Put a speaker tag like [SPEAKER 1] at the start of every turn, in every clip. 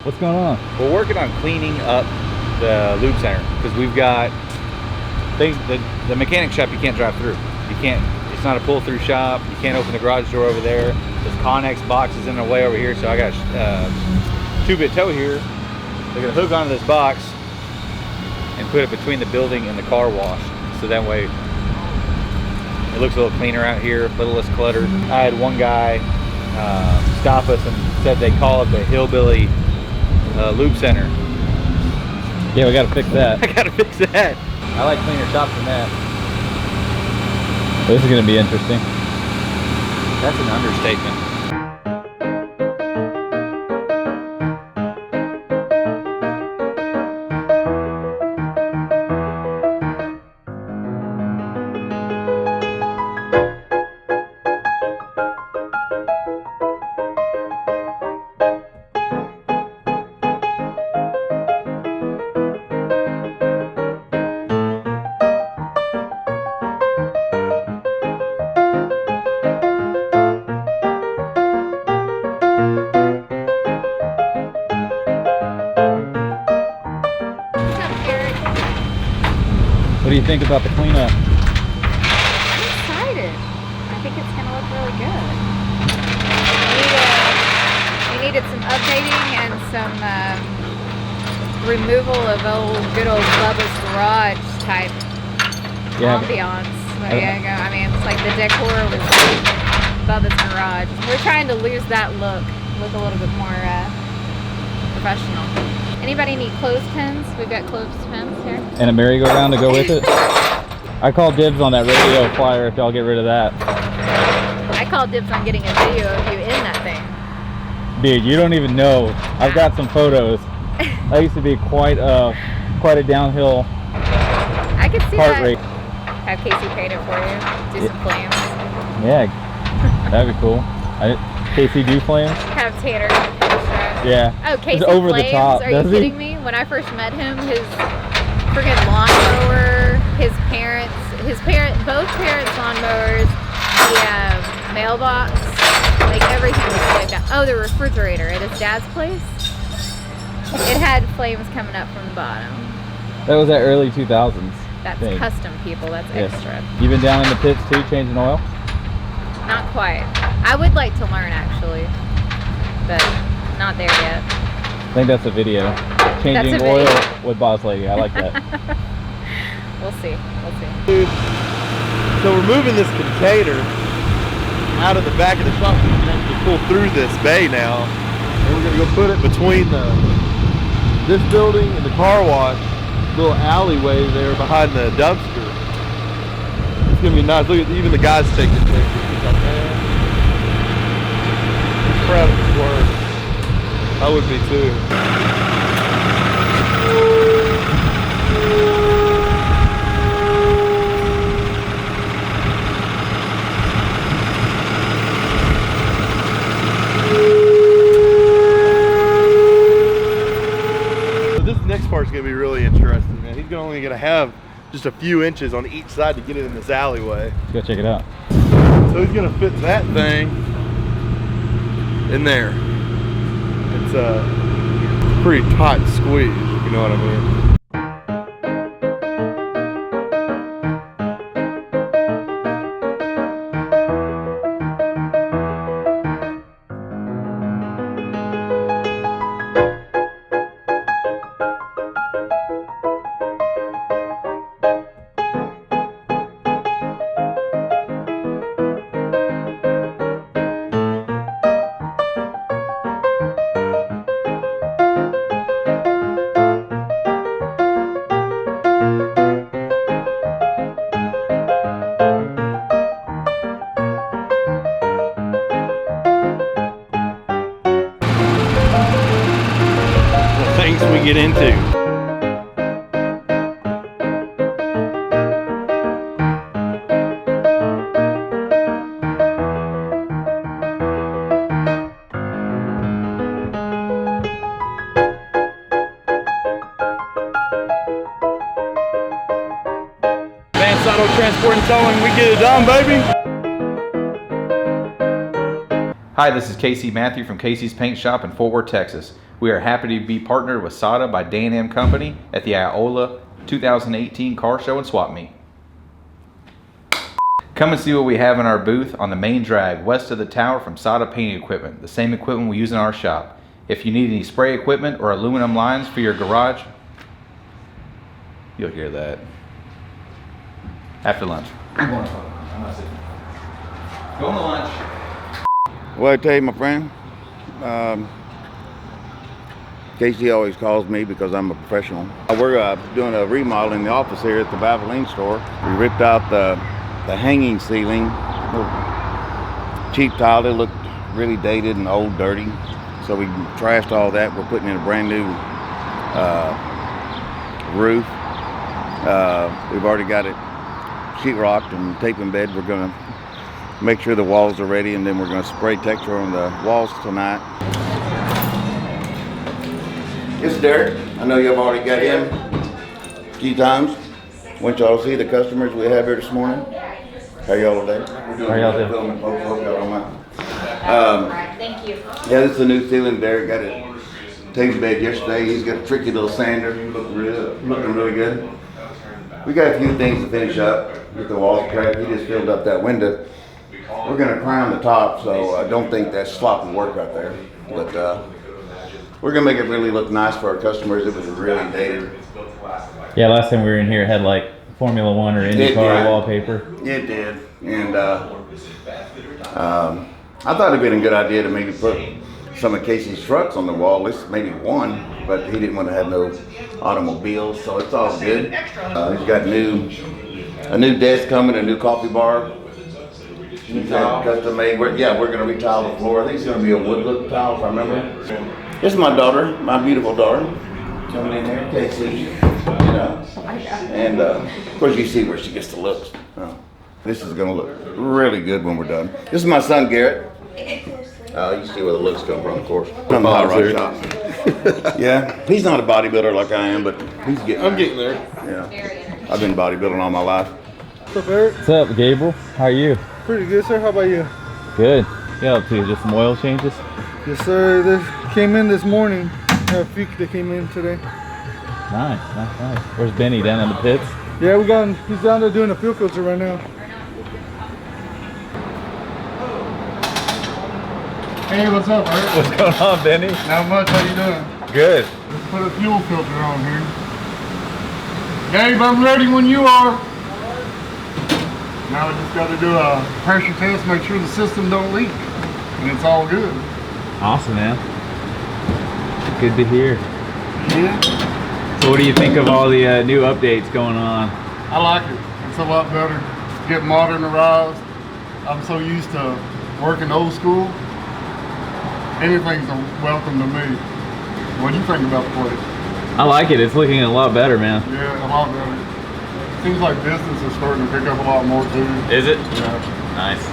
[SPEAKER 1] What's going on?
[SPEAKER 2] We're working on cleaning up the lube center because we've got things. The mechanic shop you can't drive through. You can't. It's not a pull-through shop. You can't open the garage door over there. There's Connex boxes in the way over here. So I got a 2-bit tow here. They're gonna hook onto this box and put it between the building and the car wash. So that way it looks a little cleaner out here, a little less cluttered. I had one guy stop us and said they call it the Hillbilly Lube Center.
[SPEAKER 1] Yeah, we gotta fix that.
[SPEAKER 2] I gotta fix that. I like cleaner shops than that.
[SPEAKER 1] This is gonna be interesting.
[SPEAKER 2] That's an understatement.
[SPEAKER 1] What do you think about the cleanup?
[SPEAKER 3] I'm excited. I think it's going to look really good. We needed some updating and some removal of good old Bubba's Garage type ambiance. I mean, it's like the decor was Bubba's Garage. We're trying to lose that look a little bit more professional. Anybody need clothespins? We've got clothespins here.
[SPEAKER 1] And a merry-go-round to go with it? I call dibs on that radio flyer if y'all get rid of that.
[SPEAKER 3] I call dibs on getting a video of you in that thing.
[SPEAKER 1] Dude, you don't even know. I've got some photos. That used to be quite a downhill
[SPEAKER 3] I could see
[SPEAKER 1] heart
[SPEAKER 3] that.
[SPEAKER 1] rate.
[SPEAKER 3] Have Kasey paint it for you. Do some flames.
[SPEAKER 1] Yeah, that'd be cool. Kasey do flames?
[SPEAKER 3] Have Tanner.
[SPEAKER 1] Yeah.
[SPEAKER 3] Oh, Kasey
[SPEAKER 1] over
[SPEAKER 3] Flames?
[SPEAKER 1] the top.
[SPEAKER 3] Are you kidding me? When I first met him, his freaking lawnmower, both parents' lawnmowers, the mailbox, like everything was flamed out. Oh, the refrigerator at his dad's place. It had flames coming up from the bottom.
[SPEAKER 1] That was that early 2000s.
[SPEAKER 3] That's
[SPEAKER 1] thing.
[SPEAKER 3] custom, people. That's extra.
[SPEAKER 1] You been down in the pits too, changing oil?
[SPEAKER 3] Not quite. I would like to learn actually, but not there yet.
[SPEAKER 1] I think that's a video. Changing oil with Boss Lady. I like that.
[SPEAKER 3] We'll see. We'll see.
[SPEAKER 4] Dude, so we're moving this container out of the back of the shop. We can actually pull through this bay now, and we're gonna go put it between this building and the car wash. Little alleyway there behind the dumpster. It's gonna be nice. Look at even the guys taking pictures. I'm proud of his work. I would be too. So this next part's gonna be really interesting, man. He's only gonna have just a few inches on each side to get it in this alleyway.
[SPEAKER 1] Let's go check it out.
[SPEAKER 4] So he's gonna fit that thing in there. It's a pretty tight squeeze, if you know what I mean. Things we get into. Advanced Auto Transport and Towing, we get it done, baby.
[SPEAKER 2] Hi, this is Kasey Matthew from Kasey's Paint Shop in Fort Worth, Texas. We are happy to be partnered with SADA by D&M Company at the Iola 2018 Car Show and Swap Meet. Come and see what we have in our booth on the main drag west of the tower from SADA Painting Equipment, the same equipment we use in our shop. If you need any spray equipment or aluminum lines for your garage, you'll hear that after lunch. I'm going to lunch.
[SPEAKER 5] Well, I tell you, my friend, Kasey always calls me because I'm a professional. We're doing a remodel in the office here at the Valvoline store. We ripped out the hanging ceiling, cheap tile. It looked really dated and old, dirty. So we trashed all that. We're putting in a brand new roof. We've already got it sheetrocked and tape in bed. We're gonna make sure the walls are ready, and then we're gonna spray texture on the walls tonight. This is Derek. I know you've already got him a few times. Want y'all to see the customers we have here this morning. How y'all today? We're doing filming. Hope y'all don't mind.
[SPEAKER 3] Thank you.
[SPEAKER 5] Yeah, this is the new ceiling. Derek got it tape bed yesterday. He's got a tricky little sander. Looking really good. We got a few things to finish up. Get the walls prepped. He just filled up that window. We're gonna crown the top, so I don't think that's sloppy work out there. But we're gonna make it really look nice for our customers. It was really dated.
[SPEAKER 1] Yeah, last time we were in here, it had like Formula One or IndyCar wallpaper.
[SPEAKER 5] It did, and I thought it'd been a good idea to maybe put some of Kasey's trucks on the wall, at least maybe one, but he didn't want to have no automobiles, so it's all good. He's got a new desk coming, a new coffee bar. He's had custom made. We're gonna retile the floor. I think it's gonna be a wood look tile, if I remember. This is my daughter, my beautiful daughter, coming in here, Kasey. You know, and of course you see where she gets the looks. This is gonna look really good when we're done. This is my son Garrett. You see where the looks come from, of course. From the hot rod shop. Yeah, he's not a bodybuilder like I am, but I'm getting there. Yeah, I've been bodybuilding all my life.
[SPEAKER 6] What's up, Eric?
[SPEAKER 1] What's up, Gabriel? How are you?
[SPEAKER 6] Pretty good, sir. How about you?
[SPEAKER 1] Good. Yeah, up to just some oil changes.
[SPEAKER 6] Yes, sir. They came in this morning. I have a few that came in today.
[SPEAKER 1] Nice. Where's Benny? Down in the pits?
[SPEAKER 6] Yeah, he's down there doing a fuel filter right now. Hey, what's up, Eric?
[SPEAKER 1] What's going on, Benny?
[SPEAKER 6] Not much. How you doing?
[SPEAKER 1] Good.
[SPEAKER 6] Let's put a fuel filter on here. Gabe, I'm ready when you are. Now we just got to do a pressure test, make sure the system don't leak, and it's all good.
[SPEAKER 1] Awesome, man. Good to hear.
[SPEAKER 6] Yeah.
[SPEAKER 1] So what do you think of all the new updates going on?
[SPEAKER 6] I like it. It's a lot better. Get modernized. I'm so used to working old school. Anything's a welcome to me. What do you think about the place?
[SPEAKER 1] I like it. It's looking a lot better, man.
[SPEAKER 6] Yeah, a lot better. Seems like business is starting to pick up a lot more too.
[SPEAKER 1] Is it?
[SPEAKER 6] Yeah.
[SPEAKER 1] Nice.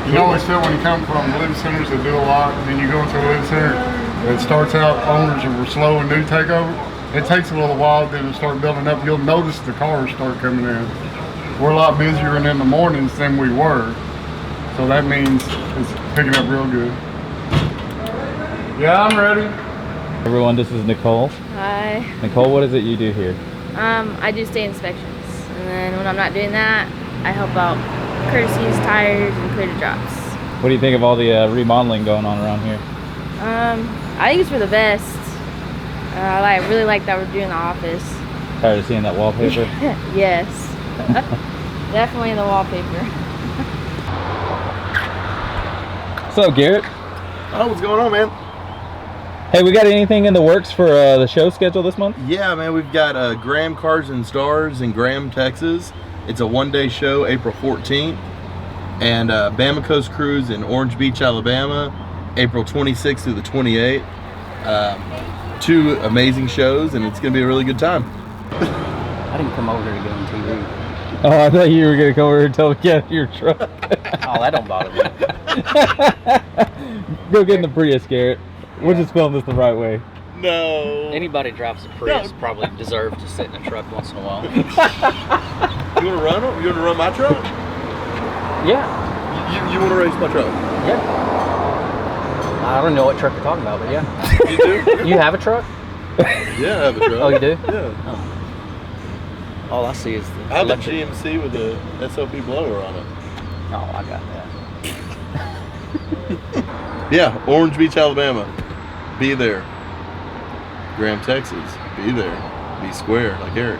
[SPEAKER 6] You can always tell when you come from live centers that do a lot, and then you go into a live center that starts out owners that were slow and new takeover. It takes a little while then to start building up. You'll notice the cars start coming in. We're a lot busier in the mornings than we were. So that means it's picking up real good. Yeah, I'm ready.
[SPEAKER 1] Everyone, this is Nicole.
[SPEAKER 3] Hi.
[SPEAKER 1] Nicole, what is it you do here?
[SPEAKER 3] I do stay inspections, and then when I'm not doing that, I help out courtesies, tires, and clear the drops.
[SPEAKER 1] What do you think of all the remodeling going on around here?
[SPEAKER 3] I think it's for the best. I really like that we're doing the office.
[SPEAKER 1] Tired of seeing that wallpaper?
[SPEAKER 3] Yes. Definitely the wallpaper.
[SPEAKER 1] What's up, Garrett?
[SPEAKER 4] Oh, what's going on, man?
[SPEAKER 1] Hey, we got anything in the works for the show schedule this month?
[SPEAKER 4] Yeah, man, we've got Graham Cars and Stars in Graham, Texas. It's a one-day show, April 14th. And Bama Coast Cruise in Orange Beach, Alabama, April 26th through the 28th. Two amazing shows, and it's going to be a really good time.
[SPEAKER 7] I didn't come over here to get on TV.
[SPEAKER 1] Oh, I thought you were going to come over here and tell me to get out of your truck.
[SPEAKER 7] Oh, that don't bother me.
[SPEAKER 1] Go get in the Prius, Garrett. We'll just film this the right way.
[SPEAKER 4] No.
[SPEAKER 7] Anybody who drives a Prius probably deserves to sit in a truck once in a while.
[SPEAKER 4] You want to run them? You want to run my truck?
[SPEAKER 7] Yeah.
[SPEAKER 4] You want to race my truck?
[SPEAKER 7] Yeah. I don't know what truck you're talking about, but yeah.
[SPEAKER 4] You do?
[SPEAKER 7] You have a truck?
[SPEAKER 4] Yeah, I have a truck.
[SPEAKER 7] Oh, you do?
[SPEAKER 4] Yeah.
[SPEAKER 7] All I see is the
[SPEAKER 4] I have a
[SPEAKER 7] electric.
[SPEAKER 4] GMC with a SOP blower on it.
[SPEAKER 7] Oh, I got that.
[SPEAKER 4] Yeah, Orange Beach, Alabama. Be there. Graham, Texas. Be there. Be square, like Eric.